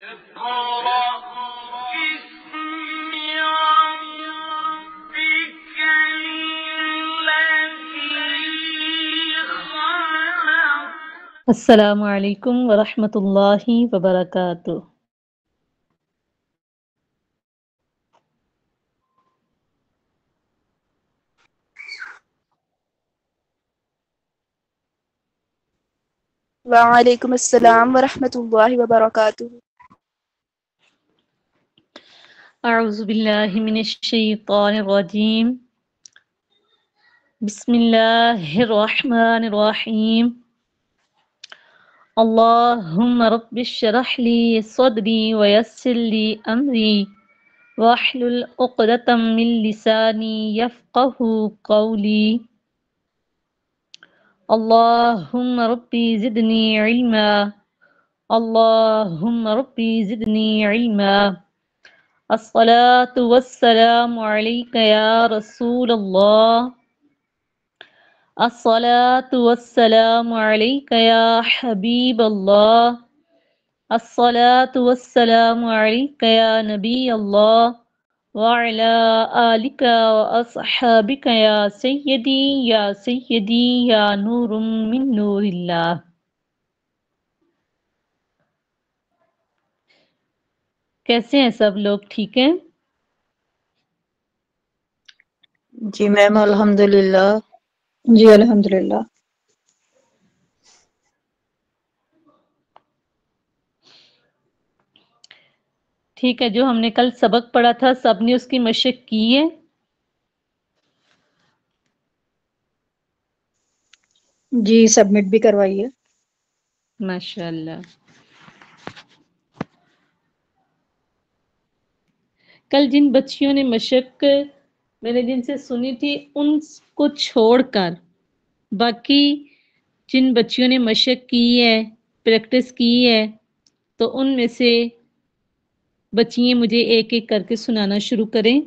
اقرأ باسم ربك الذي خلق. السلام علیکم ورحمۃ اللہ وبرکاتہ۔ وعلیکم السلام ورحمۃ اللہ وبرکاتہ۔ اعوذ باللہ من الشیطان الرجیم، بسم اللہ الرحمن الرحیم، اللہم رب اشرح لی صدری ویسر لی امری واحلل عقدۃ من لسانی یفقہوا قولی، اللہم ربی زدنی علما، اللہم ربی زدنی علما۔ الصلاة والسلام علیک یا رسول اللہ، الصلاة والسلام علیک یا حبیب اللہ، الصلاة والسلام علیک یا نبی اللہ، وعلی آلک واصحابک یا سیدی یا نور من نور اللہ۔ کیسے ہیں سب لوگ؟ ٹھیک ہیں؟ جی میم الحمدللہ۔ جی الحمدللہ۔ ٹھیک ہے، جو ہم نے کل سبق پڑھا تھا سب نے اس کی مشق کی ہے؟ جی سبمٹ بھی کروائیے۔ ماشاء اللہ۔ کل جن بچیوں نے مشق میں نے جن سے سنی تھی ان کو چھوڑ کر باقی جن بچیوں نے مشق کی ہے، پریکٹس کی ہے، تو ان میں سے بچیاں مجھے ایک ایک کر کے سنانا شروع کریں۔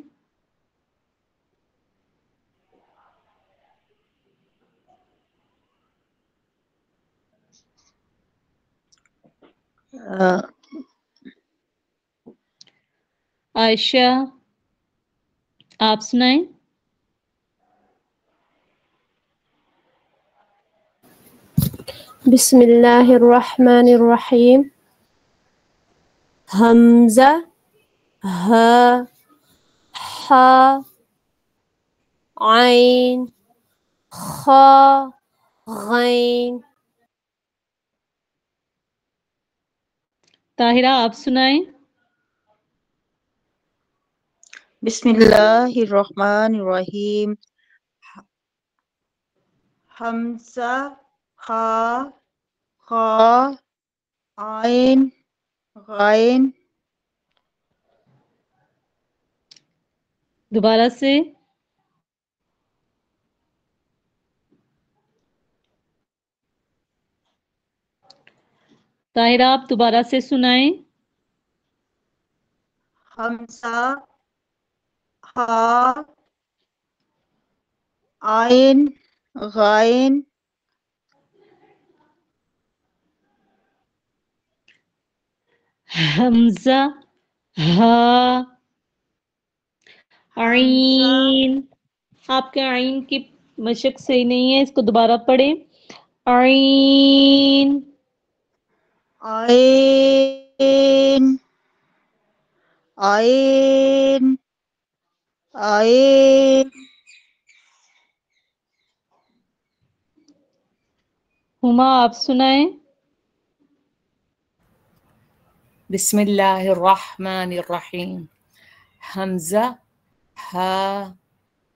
عائشہ آپ سنائیں۔ بسم اللہ الرحمن الرحیم۔ حمزہ، ہ، ح، عین، خ، غین۔ طاہرہ آپ سنائیں۔ بسم اللہ الرحمن الرحیم۔ حمزہ، خا، خا، عین، غین۔ دوبارہ سے۔ طاہرہ آپ دوبارہ سے سنائیں۔ حمزہ، خا، عین، غین۔ حمزہ، ہا، عین۔ آپ کے عین کی مشق صحیح نہیں ہے، اس کو دوبارہ پڑھیں۔ عین، عین، عین، عین۔ ہما آپ سنائیں۔ بسم اللہ الرحمن الرحیم۔ حمزہ، ہا،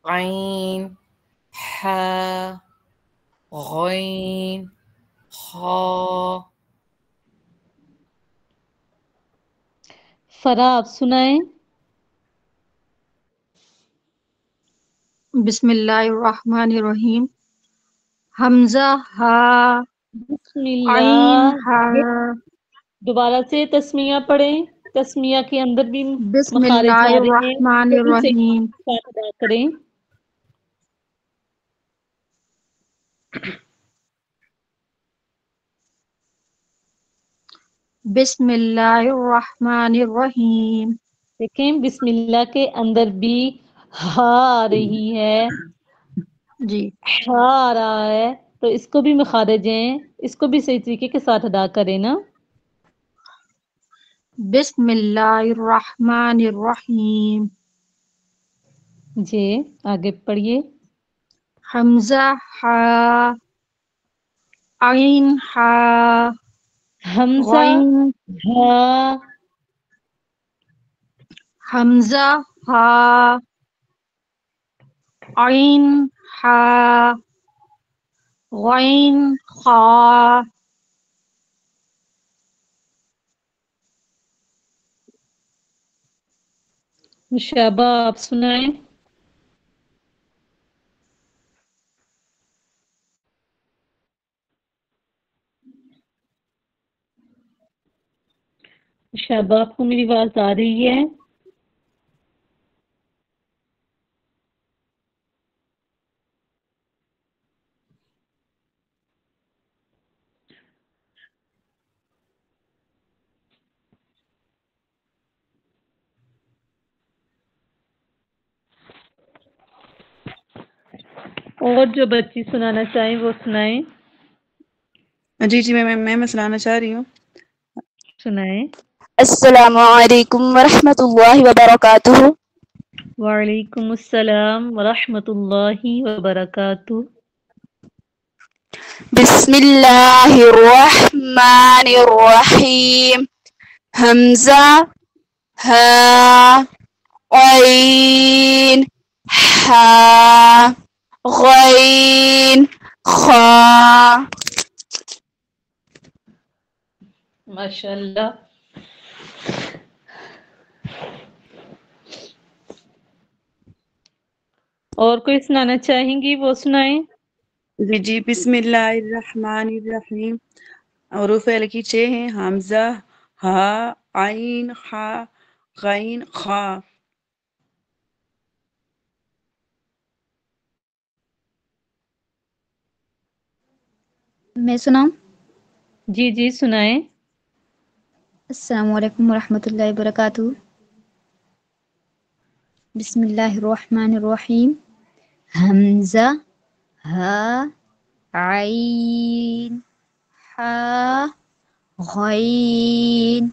عین، ح، غین، خا۔ فرا آپ سنائیں۔ بسم اللہ الرحمن الرحیم۔ حمزہ، ہا، بسم عین، اللہ۔ ہا۔ دوبارہ سے تسمیہ پڑھیں، تسمیہ کے اندر بھی بسم مخارج اللہ آ رہے ہیں، الرحمن وہ بھی صحیح الرحیم۔ ساتھ ادا کریں۔ بسم اللہ الرحمن الرحیم. دیکھیں بسم اللہ کے اندر بھی ہا آ رہی ہے، جی ہا آ رہا ہے، تو اس کو بھی مخارج ہیں، اس کو بھی صحیح طریقے کے ساتھ ادا کریں نا. بسم اللہ الرحمن الرحیم. جی آگے پڑھیے. حمزہ ہا، عین ہا، حمزہ غین ہا، حمزہ ہا، عین ہا، غین خا. مشابہ آپ سنائیں. مشابہ آپ کو میری آواز آ رہی ہے؟ اور جو بچی سنانا چاہیں وہ سنائیں. جی میں سنانا چاہ رہی ہوں. سنائیں. السلام علیکم ورحمۃ اللہ وبرکاتہ. وعلیکم السلام ورحمۃ اللہ وبرکاتہ. بسم اللہ الرحمن الرحیم. حمزہ ہا، عین ہا، غین خا. ماشاء اللہ. اور کوئی سنانا چاہیں گی وہ سنائیں. جی بسم اللہ الرحمن الرحیم. حروف ہلکی 6 ہیں. حمزہ ہا، عین ہا، غین خا. میں سناؤں؟ جی جی سنائیں. السلام علیکم ورحمۃ اللہ وبرکاتہ. بسم اللہ الرحمن الرحیم. حمزہ ہا، عین ہا، غین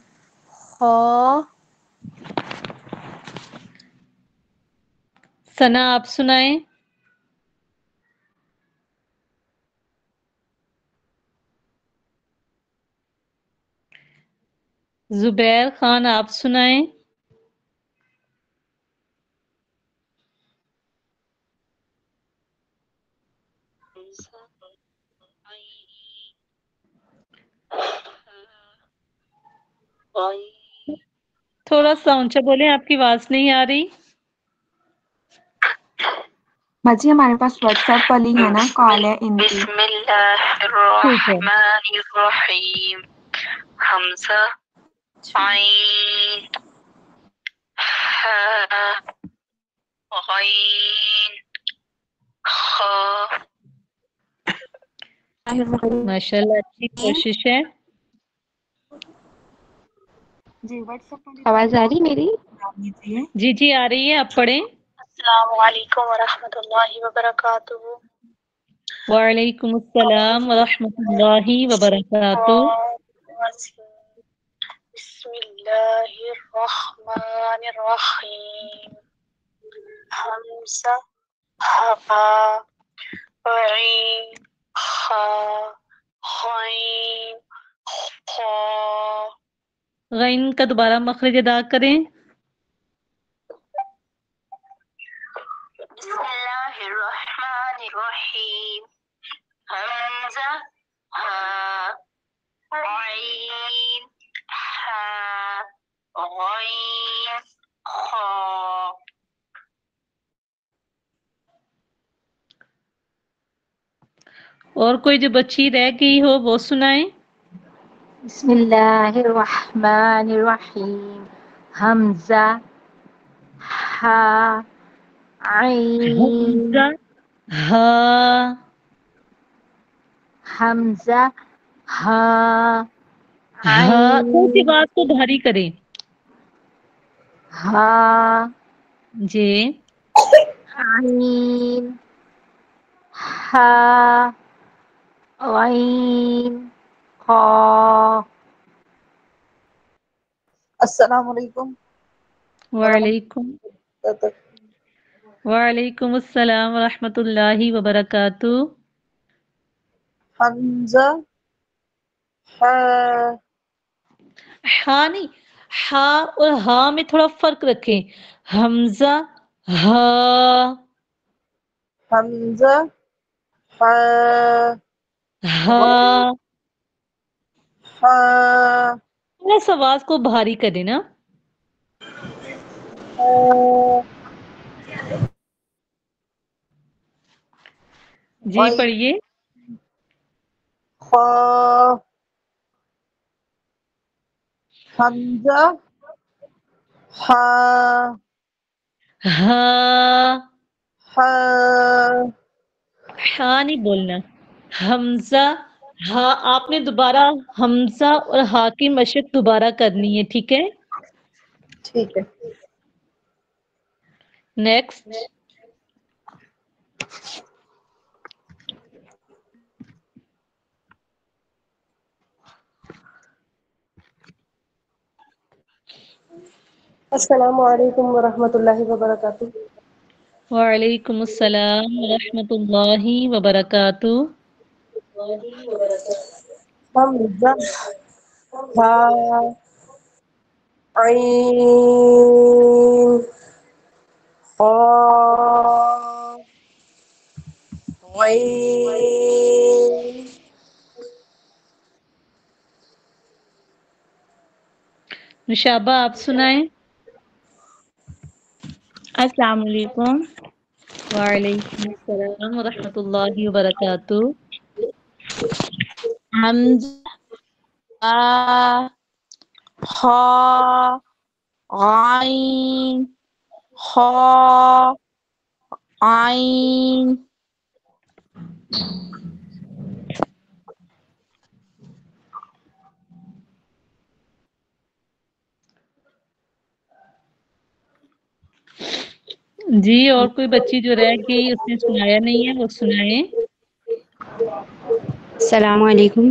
خا. ثنا آپ سنائیں. زبیر خان آپ سنائیں. تھوڑا سا اونچا بولیں، آپ کی آواز نہیں آ رہی. باجی ہمارے پاس واٹس ایپ پر لنک ہے نا، کال ہے ان کی. بسم اللہ ٹھیک ہے. الرحمن الرحیم. حمزہ عین ہا، غین خا. ماشاء اللہ اچھی کوشش ہے. جی واٹس ایپ پر آواز آ رہی میری؟ جی جی آ رہی ہے، آپ پڑھیں. السلام علیکم ورحمۃ اللہ وبرکاتہ. وعلیکم السلام ورحمۃ اللہ وبرکاتہ. بسم اللہ الرحمن الرحیم. حمزہ ہا، عین خا، غین خا. غین کا دوبارہ مخرج ادا کریں. بسم اللہ الرحمن الرحیم. حمزہ ہا، عین ہا، غین خا. اور کوئی جو بچی رہ گئی ہو وہ سنائیں. بسم اللہ الرحمن الرحیم. حمزہ ہا، عین، حمزہ ہا، حمزہ ہا، ہاں تھوڑی سی عین بات کو بھاری کریں. ہا جی عین ہا غین خا. السلام علیکم وعلیکم ورحمۃ اللہ. وعلیکم السلام ورحمۃ اللہ وبرکاتہ. حمزہ ہا ہاں نہیں، ہا اور ہا میں تھوڑا فرق رکھیں. حمزہ ہا. حمزہ ہا ہا ہا بس آواز کو بھاری کریں نا. جی غین پڑھیے. خا. حمزہ ہا ہا ہا ہاں نہیں بولنا. حمزہ ہاں آپ نے دوبارہ حمزہ اور ہا کی مشق دوبارہ کرنی ہے، ٹھیک ہے. ٹھیک ہے. نیکسٹ. السلام علیکم ورحمۃ اللہ وبرکاتہ. وعلیکم السلام ورحمۃ اللہ وبرکاتہ. حمزہ ہا عین خا غین. نشابہ آپ سنائیں. السلام علیکم. وعلیکم السلام ورحمۃ اللہ وبرکاتہ. حمزہ ہا غین خا عین. جی اور کوئی بچی جو رہ گئی اس نے سنایا نہیں ہے وہ سنائیں. السلام علیکم.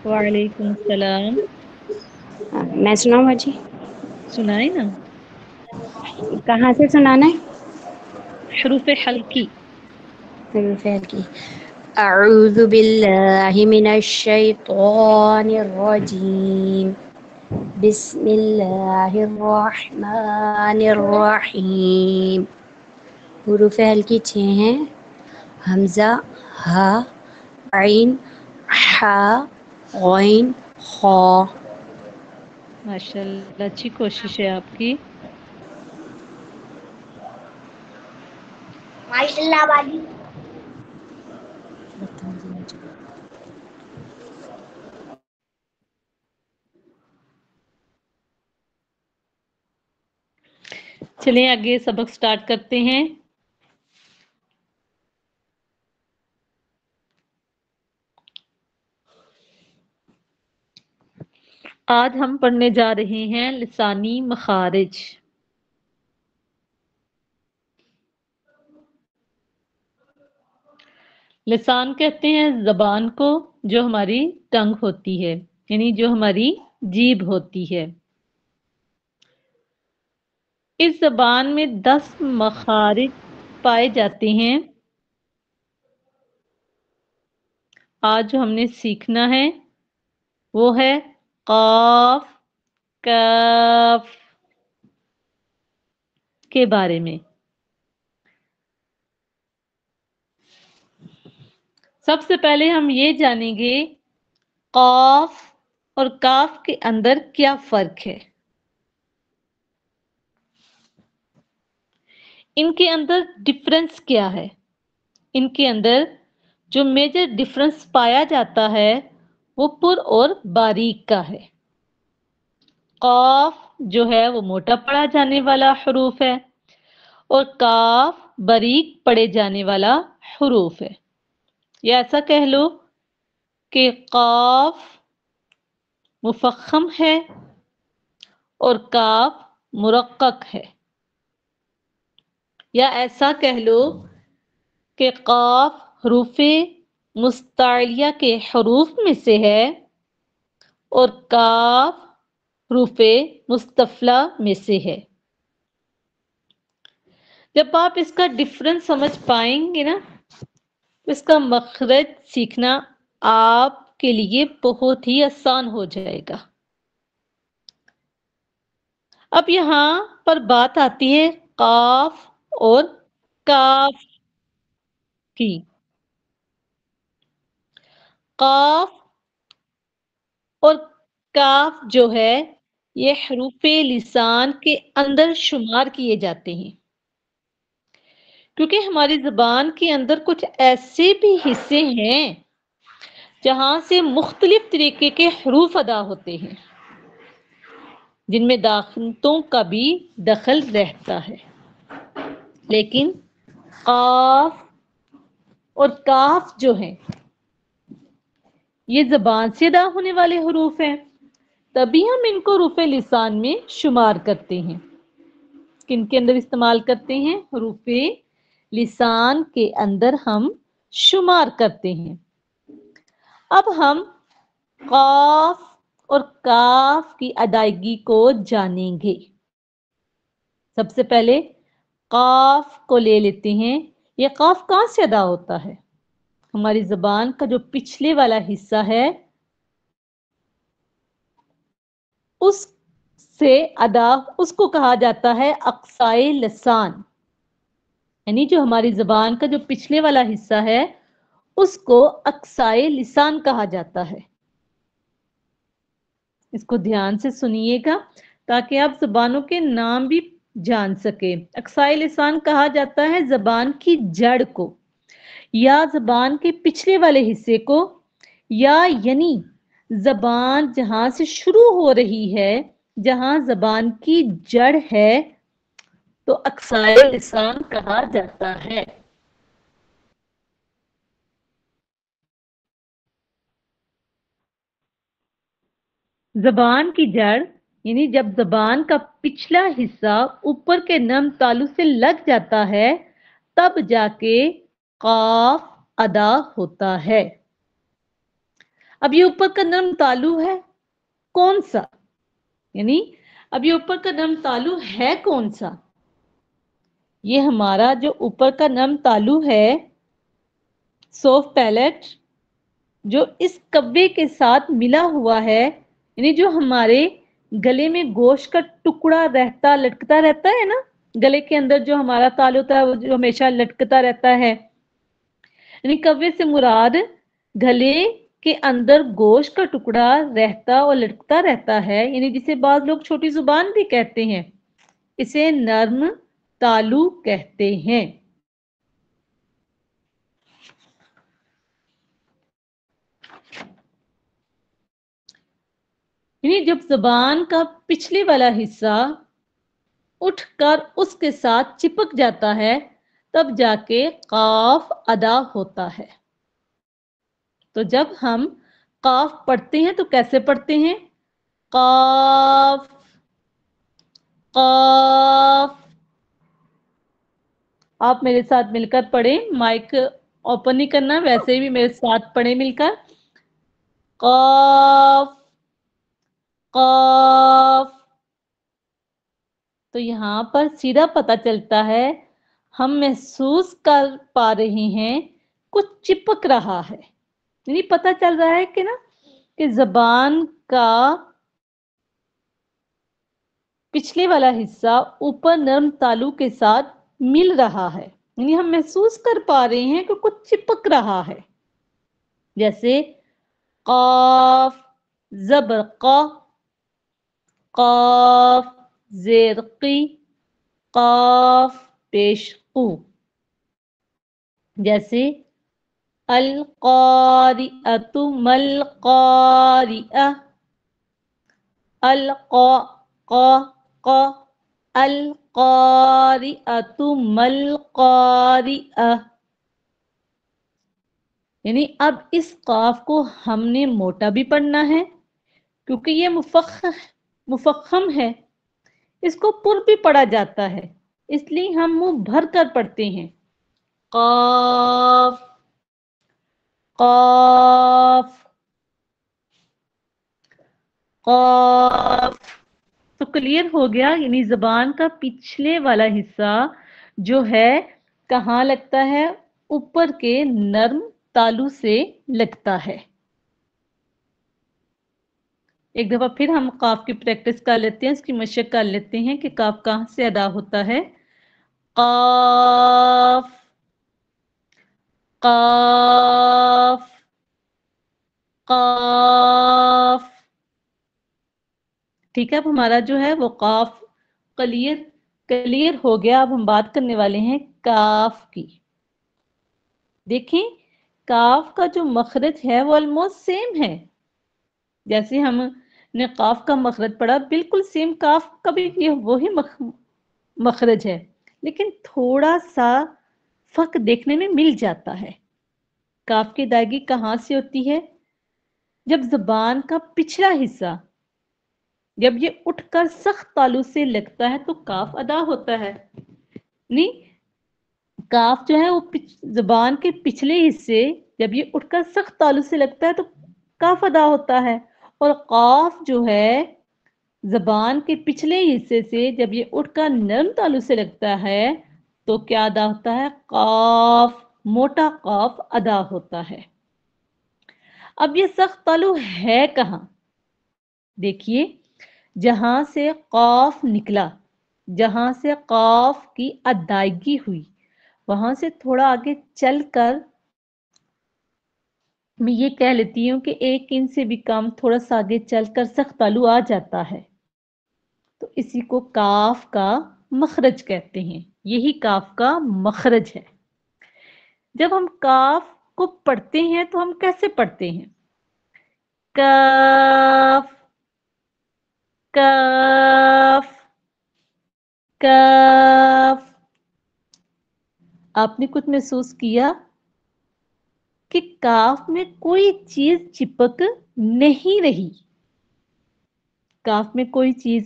وعلیکم السلام. میں سناؤں باجی؟ سنائیں نا. کہاں سے سنانا ہے؟ حروف حلقی. حروف حلقی. اعوذ باللہ من الشیطان الرجیم. بسم اللہ الرحمن الرحیم. حروف حلقی 6 ہیں. حمزہ ہا عین حا غین خا. ماشاء اللہ اچھی کوشش ہے آپ کی. ماشاء اللہ باجی. چلیں آگے سبق سٹارٹ کرتے ہیں. آج ہم پڑھنے جا رہے ہیں لسانی مخارج. لسان کہتے ہیں زبان کو جو ہماری ٹنگ ہوتی ہے، یعنی جو ہماری جیب ہوتی ہے. اس زبان میں 10 مخارج پائے جاتے ہیں. آج جو ہم نے سیکھنا ہے وہ ہے قاف کاف کے بارے میں. سب سے پہلے ہم یہ جانیں گے قاف اور کاف کے اندر کیا فرق ہے. ان کے اندر ڈفرنس کیا ہے. ان کے اندر جو میجر ڈفرنس پایا جاتا ہے وہ پر اور باریک کا ہے. قاف جو ہے وہ موٹا پڑھا جانے والا حروف ہے اور کاف باریک پڑھے جانے والا حروف ہے. یا ایسا کہہ لو کہ قاف مفخم ہے اور کاف مرقق ہے، یا ایسا کہہ لو کہ قاف حروف مستعلیہ کے حروف میں سے ہے اور کاف حروف مستفلہ میں سے ہے۔ جب آپ اس کا ڈفرنس سمجھ پائیں گے نا تو اس کا مخرج سیکھنا آپ کے لیے بہت ہی آسان ہو جائے گا۔ اب یہاں پر بات آتی ہے قاف اور کاف کی۔ قاف اور کاف جو ہے یہ حروف لسان کے اندر شمار کیے جاتے ہیں، کیونکہ ہماری زبان کے اندر کچھ ایسے بھی حصے ہیں جہاں سے مختلف طریقے کے حروف ادا ہوتے ہیں، جن میں دانتوں کا بھی دخل رہتا ہے، لیکن قاف اور کاف جو ہیں یہ زبان سے ادا ہونے والے حروف ہیں، تبھی ہم ان کو حروف لسان میں شمار کرتے ہیں۔ کن کے اندر استعمال کرتے ہیں؟ حروف لسان کے اندر ہم شمار کرتے ہیں۔ اب ہم قاف اور کاف کی ادائیگی کو جانیں گے۔ سب سے پہلے قاف کو لے لیتے ہیں۔ یہ قاف کہاں سے ادا ہوتا ہے؟ ہماری زبان کا جو پچھلے والا حصہ ہے اس سے ادا، اس کو کہا جاتا ہے اقصائے لسان، یعنی جو ہماری زبان کا جو پچھلے والا حصہ ہے اس کو اقصائے لسان کہا جاتا ہے۔ اس کو دھیان سے سنیے گا تاکہ آپ زبانوں کے نام بھی جان سکیں۔ اقصائے لسان کہا جاتا ہے زبان کی جڑ کو، یا زبان کے پچھلے والے حصے کو، یا یعنی زبان جہاں سے شروع ہو رہی ہے، جہاں زبان کی جڑ ہے تو اقصائے لسان کہا جاتا ہے۔ زبان کی جڑ یعنی جب زبان کا پچھلا حصہ اوپر کے نرم تالو سے لگ جاتا ہے تب جا کے قاف ادا ہوتا ہے۔ اب یہ اوپر کا نرم تالو ہے کون سا؟ یعنی اب یہ اوپر کا نرم تالو ہے کون سا؟ یہ ہمارا جو اوپر کا نرم تالو ہے سوفٹ پیلٹ، جو اس کبے کے ساتھ ملا ہوا ہے، یعنی جو ہمارے گلے میں گوشت کا ٹکڑا رہتا لٹکتا رہتا ہے نا، گلے کے اندر جو ہمارا تال ہوتا ہے وہ جو ہمیشہ لٹکتا رہتا ہے، یعنی کوے سے مراد گلے کے اندر گوشت کا ٹکڑا رہتا اور لٹکتا رہتا ہے، یعنی جسے بعض لوگ چھوٹی زبان بھی کہتے ہیں، اسے نرم تالو کہتے ہیں۔ یعنی جب زبان کا پچھلے والا حصہ اٹھ کر اس کے ساتھ چپک جاتا ہے تب جا کے قاف ادا ہوتا ہے۔ تو جب ہم قاف پڑھتے ہیں تو کیسے پڑھتے ہیں؟ قاف قاف۔ آپ میرے ساتھ مل کر پڑھیں، مائک اوپن نہیں کرنا، ویسے بھی میرے ساتھ پڑھیں مل کر۔ قاف قاف۔ تو یہاں پر سیدھا پتہ چلتا ہے ہم محسوس کر پا رہے ہیں کچھ چپک رہا ہے، یعنی پتہ چل رہا ہے کہ نا کہ زبان کا پچھلے والا حصہ اوپر نرم تالو کے ساتھ مل رہا ہے، یعنی ہم محسوس کر پا رہے ہیں کہ کچھ چپک رہا ہے، جیسے قاف زبر قا، قاف زیر قی، قاف پیش قو، جیسے القارئۃ ملقارئہ، القا قا قا، القارئۃ ملقارئہ۔ یعنی اب اس قاف کو ہم نے موٹا بھی پڑھنا ہے، کیونکہ یہ مفخم ہے، اس کو پر بھی پڑھا جاتا ہے، اس لیے ہم منہ بھر کر پڑھتے ہیں۔ قاف قاف قاف۔ تو کلیئر ہو گیا، یعنی زبان کا پچھلے والا حصہ جو ہے کہاں لگتا ہے؟ اوپر کے نرم تالو سے لگتا ہے۔ ایک دفعہ پھر ہم قاف کی پریکٹس کر لیتے ہیں، اس کی مشق کر لیتے ہیں کہ قاف کہاں سے ادا ہوتا ہے۔ قاف قاف قاف۔ ٹھیک ہے، اب ہمارا جو ہے وہ قاف کلیئر ہو گیا۔ اب ہم بات کرنے والے ہیں کاف کی۔ دیکھیں کاف کا جو مخرج ہے وہ آلموسٹ سیم ہے، جیسے ہم نے قاف کا مخرج پڑھا بالکل سیم کاف کا بھی وہی مخرج ہے، لیکن تھوڑا سا فرق دیکھنے میں مل جاتا ہے۔ کاف کی ادائیگی کہاں سے ہوتی ہے؟ جب زبان کا پچھلا حصہ جب یہ اٹھ کر سخت تالو سے لگتا ہے تو کاف ادا ہوتا ہے۔ نہیں، کاف جو ہے وہ زبان کے پچھلے حصے جب یہ اٹھ کر سخت تالو سے لگتا ہے تو کاف ادا ہوتا ہے، اور قاف جو ہے زبان کے پچھلے حصے سے جب یہ اٹھ کر نرم تالو سے لگتا ہے تو کیا ادا ہوتا ہے؟ قاف، موٹا قاف ادا ہوتا ہے۔ اب یہ سخت تالو ہے کہاں؟ دیکھیے جہاں سے قاف نکلا، جہاں سے قاف کی ادائیگی ہوئی، وہاں سے تھوڑا آگے چل کر میں یہ کہہ لیتی ہوں کہ 1 انچ سے بھی کم تھوڑا سا آگے چل کر سخت تالو آ جاتا ہے، تو اسی کو کاف کا مخرج کہتے ہیں۔ یہی کاف کا مخرج ہے۔ جب ہم کاف کو پڑھتے ہیں تو ہم کیسے پڑھتے ہیں؟ کاف کاف کاف۔ آپ نے کچھ محسوس کیا کہ کاف میں کوئی چیز چپک نہیں رہی، کاف میں کوئی چیز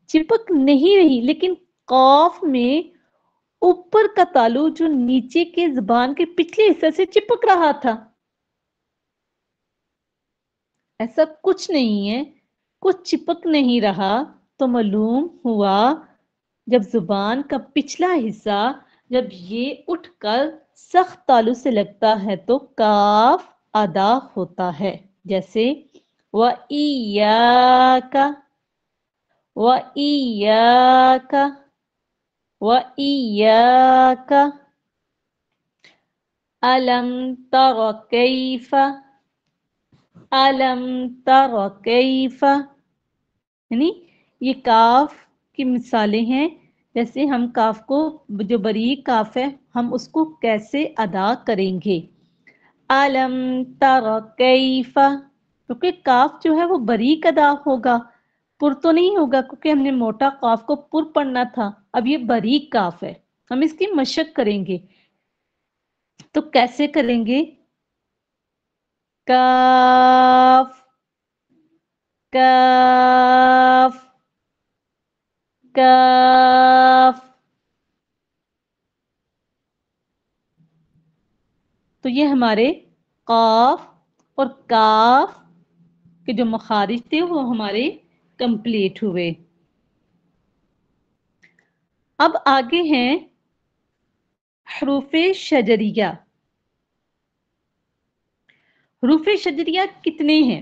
چپک نہیں رہی، لیکن قاف میں اوپر کا تالو جو نیچے کے زبان کے پچھلے حصے سے چپک رہا تھا، ایسا کچھ نہیں ہے، کچھ چپک نہیں رہا، تو معلوم ہوا جب زبان کا پچھلا حصہ جب یہ اٹھ کر سخت تالو سے لگتا ہے تو کاف ادا ہوتا ہے، جیسے وَإِيَّاكَ وَإِيَّاكَ وَإِيَّاكَ أَلَمْ تَرَ كَيْفَ أَلَمْ تَرَ كَيْفَ، یعنی یہ کاف کی مثالیں ہیں، جیسے ہم کاف کو جو باریک کاف ہے ہم اس کو کیسے ادا کریں گے۔ أَلَمْ تَرَ كَيْفَ، کیونکہ کاف جو ہے وہ باریک ادا ہوگا، پر تو نہیں ہوگا، کیونکہ ہم نے موٹا کاف کو پر پڑھنا تھا، اب یہ باریک کاف ہے، ہم اس کی مشق کریں گے، تو کیسے کریں گے؟ کاف کاف کاف۔ تو یہ ہمارے قاف اور کاف کے جو مخارج تھے وہ ہمارے کمپلیٹ ہوئے۔ اب آگے ہیں حروف شجریہ۔ حروف شجریہ کتنے ہیں؟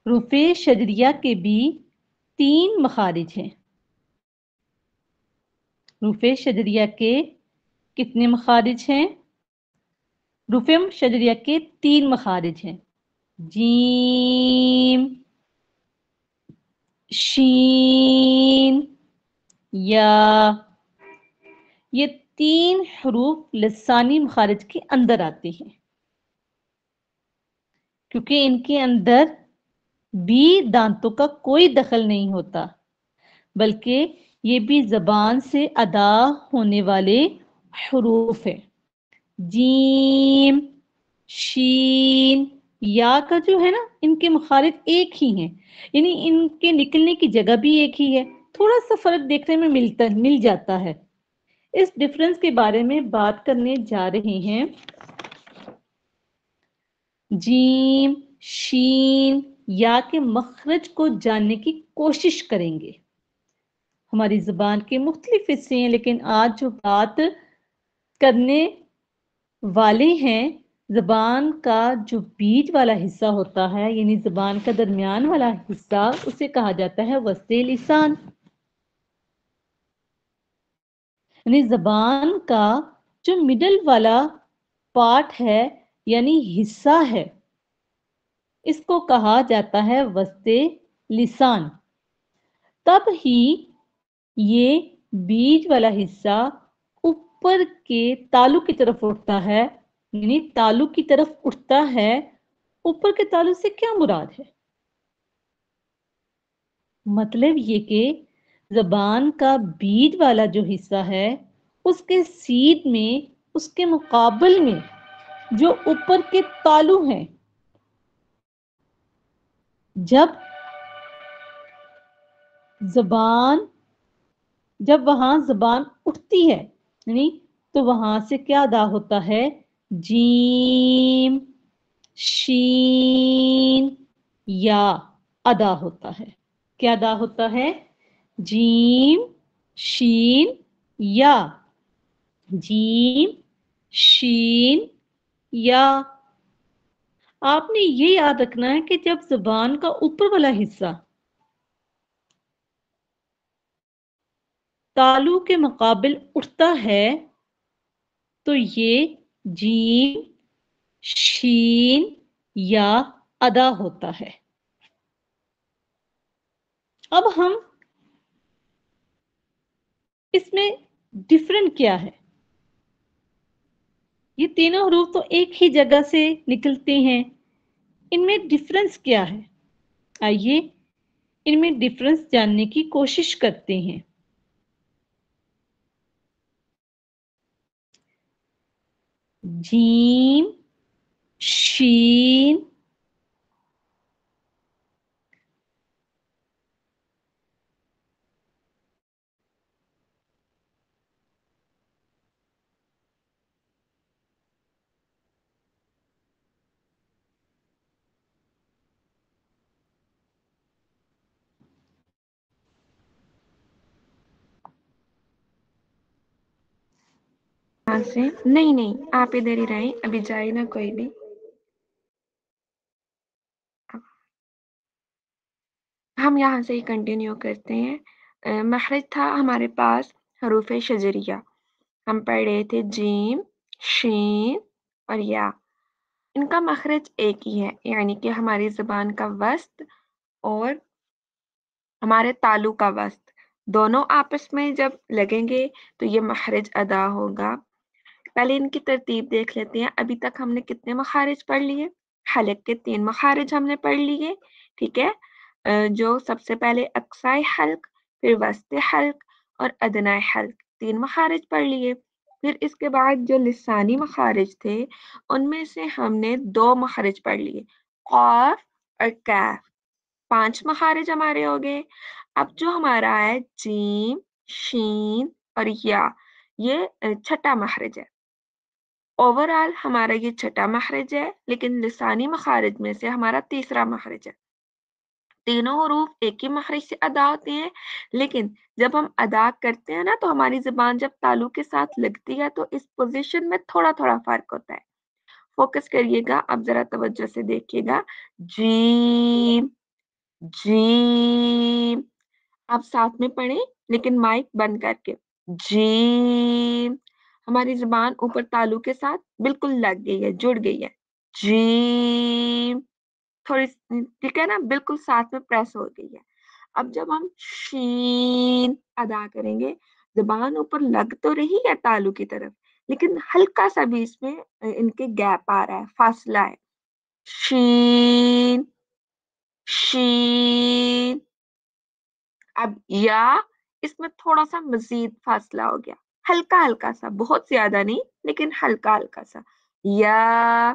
حروف شجریہ کے بھی 3 مخارج ہیں۔ حروف شجریہ کے کتنے مخارج ہیں؟ حروف شجریہ کے 3 مخارج ہیں، جیم، شین، یا۔ یہ 3 حروف لسانی مخارج کے اندر آتے ہیں، کیونکہ ان کے اندر بھی دانتوں کا کوئی دخل نہیں ہوتا، بلکہ یہ بھی زبان سے ادا ہونے والے حروف ہیں، جیم، شین، یا کا جو ہے نا ان کے مخارج ایک ہی ہیں، یعنی ان کے نکلنے کی جگہ بھی ایک ہی ہے، تھوڑا سا فرق دیکھنے میں مل جاتا ہے۔ اس ڈفرنس کے بارے میں بات کرنے جا رہے ہیں۔ جیم شین یا کے مخرج کو جاننے کی کوشش کریں گے۔ ہماری زبان کے مختلف حصے ہیں، لیکن آج جو بات کرنے والے ہیں، زبان کا جو بیچ والا حصہ ہوتا ہے، یعنی زبان کا درمیان والا حصہ، اسے کہا جاتا ہے وسط لسان۔ یعنی زبان کا جو مڈل والا پارٹ ہے یعنی حصہ ہے، اس کو کہا جاتا ہے وسط لسان۔ تب ہی یہ بیچ والا حصہ اوپر کے تالو کی طرف اٹھتا ہے، یعنی تالو کی طرف اٹھتا ہے۔ اوپر کے تالو سے کیا مراد ہے؟ مطلب یہ کہ زبان کا بیچ والا جو حصہ ہے، اس کے سیدھ میں، اس کے مقابل میں جو اوپر کے تالو ہیں، جب وہاں زبان اٹھتی ہے، یعنی تو وہاں سے کیا ادا ہوتا ہے؟ جیم شین یا ادا ہوتا ہے۔ کیا ادا ہوتا ہے؟ جیم شین یا، جیم شین یا۔ آپ نے یہ یاد رکھنا ہے کہ جب زبان کا اوپر والا حصہ تالو کے مقابل اٹھتا ہے تو یہ جیم شین یا ادا ہوتا ہے۔ اب ہم اس میں ڈفرنٹ کیا ہے؟ یہ تینوں حروف تو ایک ہی جگہ سے نکلتے ہیں، ان میں ڈفرنس کیا ہے؟ آئیے ان میں ڈفرنس جاننے کی کوشش کرتے ہیں۔ جیم شین سے نہیں آپ ادھر ہی رہیں، ابھی جائے نا کوئی بھی۔ ہم یہاں سے ہی کنٹینیو کرتے ہیں۔ مخرج تھا ہمارے پاس حروف شجریہ، ہم پڑھ رہے تھے جیم شین اور یا۔ ان کا مخرج ایک ہی ہے، یعنی کہ ہماری زبان کا وسط اور ہمارے تالو کا وسط دونوں آپس میں جب لگیں گے تو یہ مخرج ادا ہوگا۔ پہلے ان کی ترتیب دیکھ لیتے ہیں۔ ابھی تک ہم نے کتنے مخارج پڑھ لیے؟ حلق کے 3 مخارج ہم نے پڑھ لیے، ٹھیک ہے، جو سب سے پہلے اقصائی حلق، پھر وسط حلق اور ادنائی حلق، 3 مخارج پڑھ لیے۔ پھر اس کے بعد جو لسانی مخارج تھے ان میں سے ہم نے 2 مخارج پڑھ لیے، قاف اور کاف، 5 مخارج ہمارے ہو گئے۔ اب جو ہمارا ہے جیم شین اور یا، یہ 6واں مخرج ہے۔ اوورآل ہمارا یہ 6واں مخرج ہے، لیکن لسانی مخارج میں سے ہمارا 3واں مخرج ہے۔ تینوں حروف ایک ہی مخرج سے ادا ہوتے ہیں، لیکن جب ہم ادا کرتے ہیں نا تو ہماری زبان جب تالو کے ساتھ لگتی ہے تو اس پوزیشن میں تھوڑا تھوڑا فرق ہوتا ہے۔ فوکس کریے گا، اب ذرا توجہ سے دیکھیے گا۔ جیم جیم، آپ ساتھ میں پڑھیں لیکن مائک بند کر کے۔ جیم، ہماری زبان اوپر تالو کے ساتھ بالکل لگ گئی ہے، جڑ گئی ہے۔ جیم، تھوڑی ٹھیک ہے نا، بالکل ساتھ میں پریس ہو گئی ہے۔ اب جب ہم شین ادا کریں گے، زبان اوپر لگ تو رہی ہے تالو کی طرف، لیکن ہلکا سا بھی اس میں ان کے گیپ آ رہا ہے، فاصلہ ہے۔ شین شین۔ اب یا، اس میں تھوڑا سا مزید فاصلہ ہو گیا، ہلکا ہلکا سا، بہت زیادہ نہیں لیکن ہلکا ہلکا سا۔ یا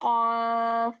قاف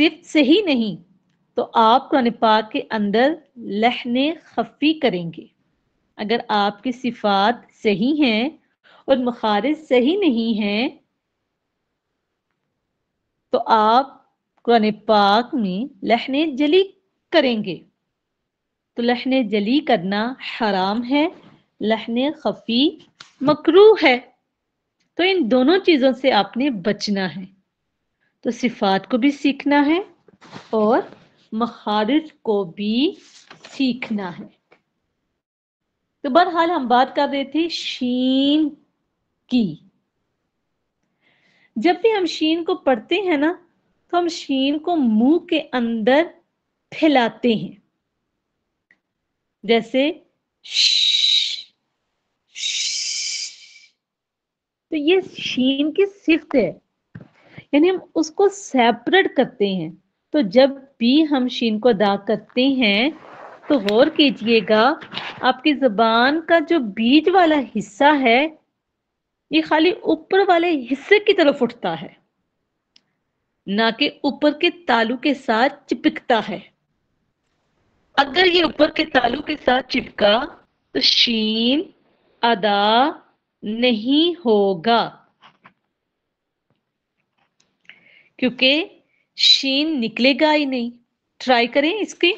صفت صحیح نہیں تو آپ قرآن پاک کے اندر لحن خفی کریں گے. اگر آپ کی صفات صحیح ہیں اور مخارج صحیح نہیں ہیں تو آپ قرآن پاک میں لحن جلی کریں گے. تو لحن جلی کرنا حرام ہے، لحن خفی مکروہ ہے. تو ان دونوں چیزوں سے آپ نے بچنا ہے. تو صفات کو بھی سیکھنا ہے اور مخارج کو بھی سیکھنا ہے. تو بہرحال ہم بات کر رہے تھے شین کی. جب بھی ہم شین کو پڑھتے ہیں نا تو ہم شین کو منہ کے اندر پھیلاتے ہیں، جیسے تو یہ شین کی صفت ہے، یعنی ہم اس کو سیپریٹ کرتے ہیں. تو جب بھی ہم شین کو ادا کرتے ہیں تو غور کیجئے گا آپ کی زبان کا جو بیچ والا حصہ ہے یہ خالی اوپر والے حصے کی طرف اٹھتا ہے، نہ کہ اوپر کے تالو کے ساتھ چپکتا ہے. اگر یہ اوپر کے تالو کے ساتھ چپکا تو شین ادا نہیں ہوگا، کیونکہ شین نکلے گا ہی نہیں. ٹرائی کریں اس کی.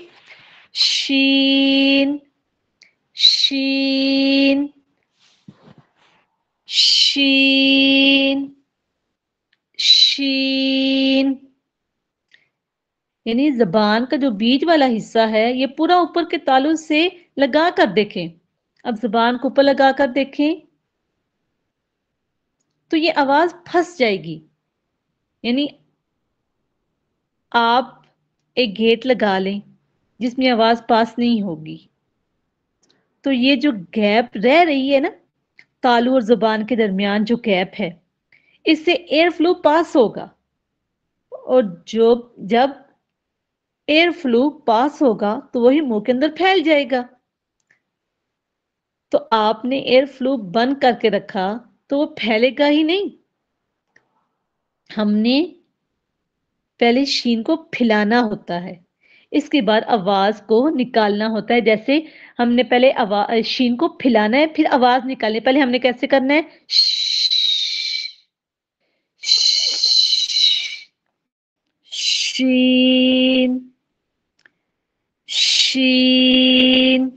شین شین شین شین، یعنی زبان کا جو بیچ والا حصہ ہے یہ پورا اوپر کے تالو سے لگا کر دیکھیں. اب زبان کو اوپر لگا کر دیکھیں تو یہ آواز پھنس جائے گی. یعنی آپ ایک گیٹ لگا لیں جس میں آواز پاس نہیں ہوگی تو یہ جو گیپ رہ رہی ہے نا تالو اور زبان کے درمیان جو گیپ ہے اس سے ایئر فلو پاس ہوگا، اور جب ایئر فلو پاس ہوگا تو وہی منہ کے اندر پھیل جائے گا. تو آپ نے ایئر فلو بند کر کے رکھا تو وہ پھیلے گا ہی نہیں. ہم نے پہلے شین کو پھیلانا ہوتا ہے، اس کے بعد آواز کو نکالنا ہوتا ہے. جیسے ہم نے پہلے شین کو پھیلانا ہے پھر آواز نکالنی. پہلے ہم نے کیسے کرنا ہے؟ شین شین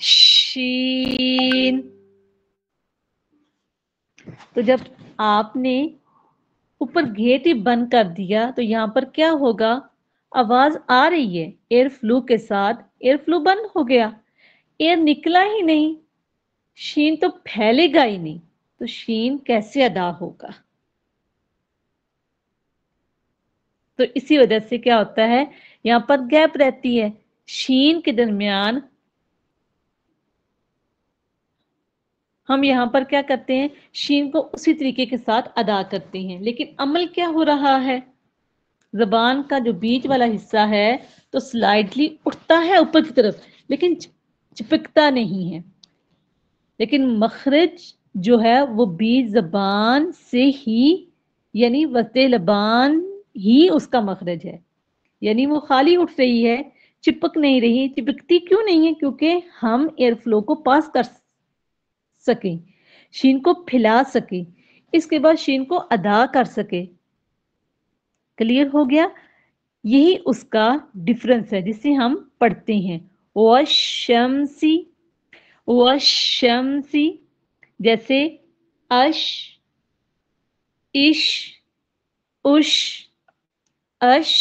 شین. تو جب آپ نے اوپر گیٹ ہی بند کر دیا تو یہاں پر کیا ہوگا؟ آواز آ رہی ہے ایئر فلو کے ساتھ، ایئر فلو بند ہو گیا، ایئر نکلا ہی نہیں، شین تو پھیلے گا ہی نہیں، تو شین کیسے ادا ہوگا؟ تو اسی وجہ سے کیا ہوتا ہے یہاں پر گیپ رہتی ہے شین کے درمیان. ہم یہاں پر کیا کرتے ہیں شین کو اسی طریقے کے ساتھ ادا کرتے ہیں، لیکن عمل کیا ہو رہا ہے؟ زبان کا جو بیچ والا حصہ ہے تو سلائڈلی اٹھتا ہے اوپر کی طرف لیکن چپکتا نہیں ہے. لیکن مخرج جو ہے وہ بیچ زبان سے ہی، یعنی وسط لبان ہی اس کا مخرج ہے، یعنی وہ خالی اٹھ رہی ہے، چپک نہیں رہی. چپکتی کیوں نہیں ہے؟ کیونکہ ہم ایئر فلو کو پاس کر سکیں، شین کو پھیلا سکیں، اس کے بعد شین کو ادا کر سکیں. کلیئر ہو گیا؟ یہی اس کا ڈفرنس ہے جسے ہم پڑھتے ہیں وَالشَّمْسِ وَالشَّمْسِ، جیسے اش اش اش اش